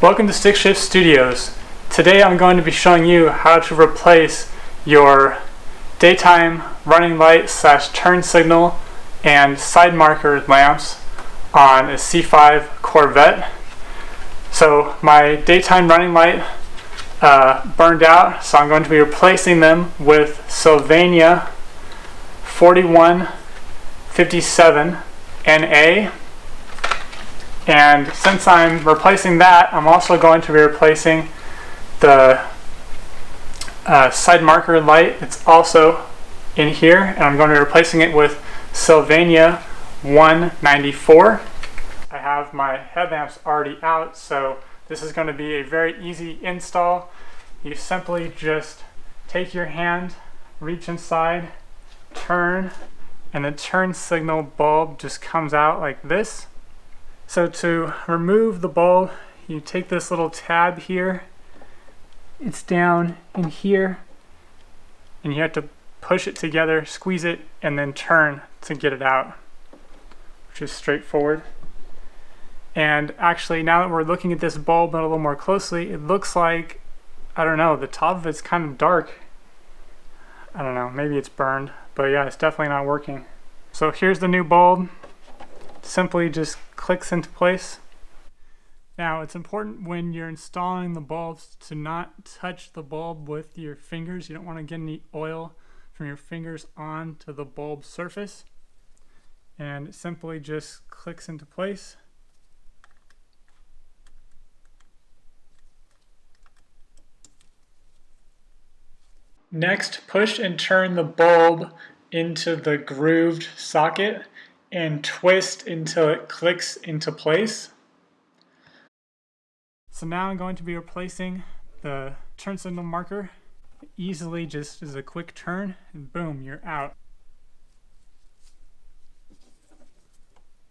Welcome to StickShiftStudios. Today I'm going to be showing you how to replace your daytime running light / turn signal and side marker lamps on a C5 Corvette. So my daytime running light burned out, so I'm going to be replacing them with Sylvania 4157 NA. And since I'm replacing that, I'm also going to be replacing the side marker light. It's also in here, and I'm going to be replacing it with Sylvania 194. I have my headlamps already out, so this is going to be a very easy install. You simply just take your hand, reach inside, turn, and the turn signal bulb just comes out like this. So to remove the bulb, you take this little tab here, it's down in here, and you have to push it together, squeeze it, and then turn to get it out, which is straightforward. And actually, now that we're looking at this bulb a little more closely, it looks like, I don't know, the top of it's kind of dark. I don't know, maybe it's burned, but yeah, it's definitely not working. So here's the new bulb. Simply just clicks into place. Now it's important when you're installing the bulbs to not touch the bulb with your fingers. You don't want to get any oil from your fingers onto the bulb surface. And it simply just clicks into place. Next, push and turn the bulb into the grooved socket and twist until it clicks into place. So now I'm going to be replacing the turn signal marker. Easily just as a quick turn, and boom, you're out.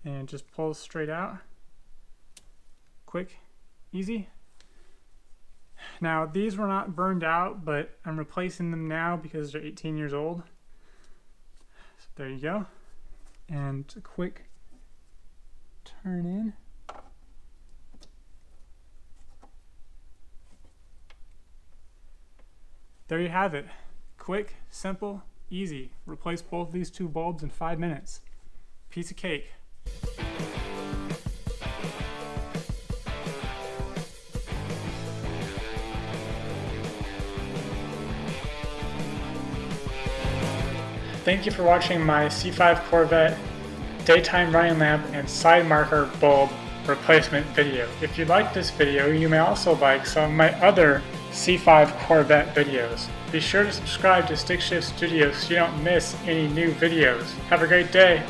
And just pulls straight out. Quick, easy. Now these were not burned out, but I'm replacing them now because they're 18 years old. So there you go. And a quick turn in. There you have it. Quick, simple, easy. Replace both these two bulbs in 5 minutes. Piece of cake. Thank you for watching my C5 Corvette daytime running lamp and side marker bulb replacement video. If you like this video, you may also like some of my other C5 Corvette videos. Be sure to subscribe to StickShiftStudios so you don't miss any new videos. Have a great day!